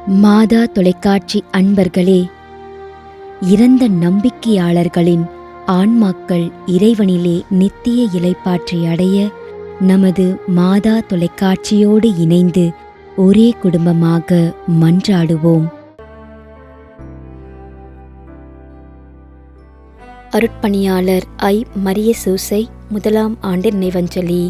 மாதா தொலைக்காட்சி அன்பர்களே, இறந்த நம்பிக்கையாளர்களின் ஆன்மாக்கள் இறைவனிலே நித்திய இளைப்பாற்றி அடைய நமது மாதா தொலைக்காட்சியோடு இணைந்து ஒரே குடும்பமாக மன்றாடுவோம். அருட்பணியாளர் ஐ. மரிய சூசை 1ஆம் ஆண்டு நினைவஞ்சலி.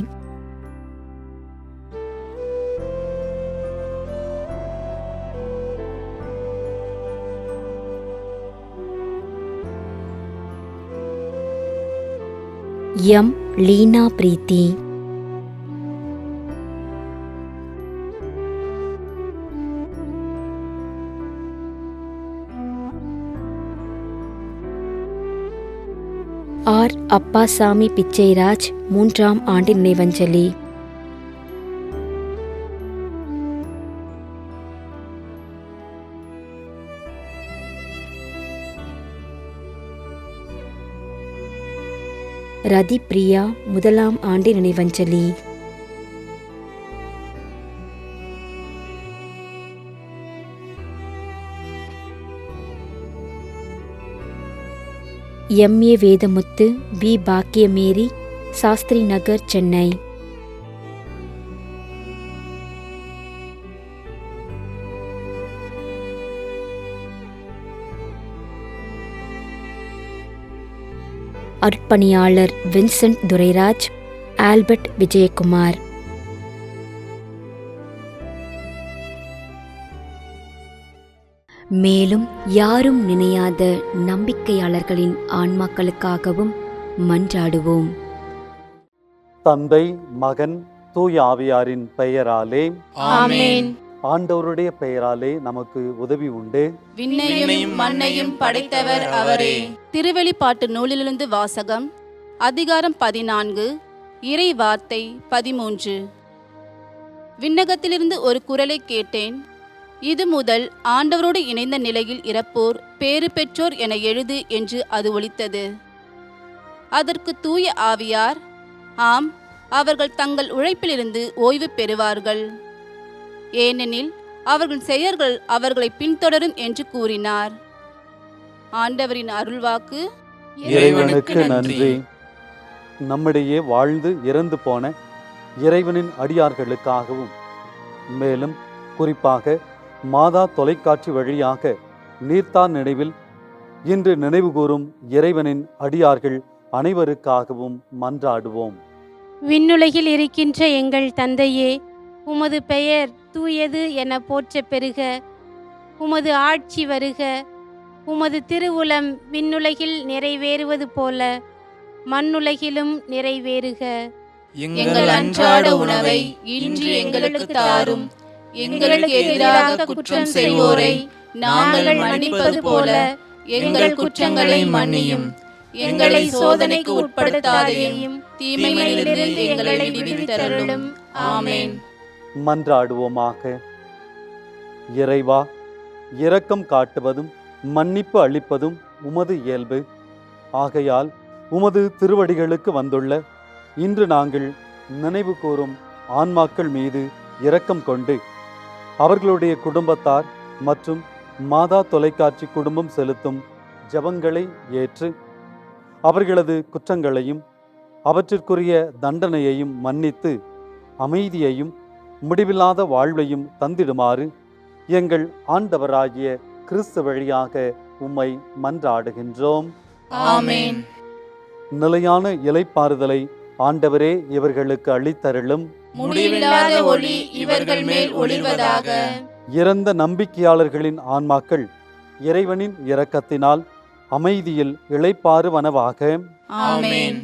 எம். லீனா பிரீத்தி. ஆர். அப்பாசாமி பிச்சைராஜ் 3ஆம் ஆண்டு நினைவஞ்சலி. ரதி பிரியா 1ஆம் ஆண்டு நினைவஞ்சலி. எம்.ஏ. வேதமுத்து வி. பாக்கியமேரி, சாஸ்திரி நகர், சென்னை. அர்ப்பணியாளர் வின்சென்ட் துரைராஜ், ஆல்பர்ட் விஜயகுமார். மேலும் யாரும் நினையாத நம்பிக்கையாளர்களின் ஆன்மாக்களுக்காகவும் மன்றாடுவோம். தந்தை, மகன், தூய ஆவியாரின் பெயராலே ஆமென். ஆண்டவருடைய பெயராலே நமக்கு உதவி உண்டு. விண்ணையும் மண்ணையும் படைத்தவர் அவரே. திருவெளிப்பாட்டு நூலிலிருந்து வாசகம். அதிகாரம் 14, இறை வார்த்தை 13. விண்ணகத்திலிருந்து ஒரு குரலை கேட்டேன். இது முதல் ஆண்டவரோடு இணைந்த நிலையில் இறப்போர் பேறு பெற்றோர் என எழுது என்று அது ஒலித்தது. அதற்கு தூய ஆவியார், ஆம், அவர்கள் தங்கள் உழைப்பிலிருந்து ஓய்வு பெறுவார்கள், ஏனெனில் அவர்கள் செயல்கள் அவர்களை பின்தொடரும் என்று கூறினார். ஆண்டவரின் அருள்வாக்கு. இறைவனுக்கு நன்றி. நம்மிடையே வாழ்ந்து இறந்து போன இறைவனின் அடியார்களுக்காகவும், மேலும் குறிப்பாக மாதா தொலைக்காட்சி வழியாக நீர்த்தார் நினைவில் இன்று நினைவு கூறும் இறைவனின் அடியார்கள் அனைவருக்காகவும் மன்றாடுவோம். விண்ணுலகில் இருக்கின்ற எங்கள் தந்தையே, உமது பெயர் தூயது என போற்ற பெறுக. உமது ஆட்சி வருக. உமது திருவுளம் விண்ணுலகில் நிறைவேறுவது போல மண்ணுலகிலும் நிறைவேறுக. எங்கள் அன்றாட உணவை இன்று எங்களுக்கு தாரும். எங்களுக்கு எதிராக குற்றம் செய்வோரை நாங்கள் மன்னிப்பது போல எங்கள் குற்றங்களை மன்னியும். எங்களை சோதனைக்கு உட்படுத்தாதையும் தீமையிலிருந்து எங்களை விடுவித்தருளும். ஆமென். மன்றாடுவோமாக. இறைவா, இரக்கம் காட்டுவதும் மன்னிப்பு அளிப்பதும் உமது இயல்பு. ஆகையால் உமது திருவடிகளுக்கு வந்துள்ள இன்று நாங்கள் நினைவு கூறும் ஆன்மாக்கள் மீது இரக்கம் கொண்டு அவர்களுடைய குடும்பத்தார் மற்றும் மாதா தொலைக்காட்சி குடும்பம் செலுத்தும் ஜெபங்களை ஏற்று அவர்களது குற்றங்களையும் அவற்றிற்குரிய தண்டனையையும் மன்னித்து அமைதியையும் முடிவில்லாத வாழ்வையும் தந்திடுமாறு எங்கள் ஆண்டவராகிய கிறிஸ்து வழியாக உம்மை மன்றாடுகின்றோம். ஆமென். நிலையான இளைப்பாறுதலை ஆண்டவரே இவர்களுக்கு அளித்தருளும். முடிவில்லாத ஒளி இவர்கள் மேல் ஒளிர்வதாக. இறந்த நம்பிக்கையாளர்களின் ஆன்மாக்கள் இறைவனின் இரக்கத்தினால் அமைதியில் இளைப்பாறுவனவாக. ஆமென்.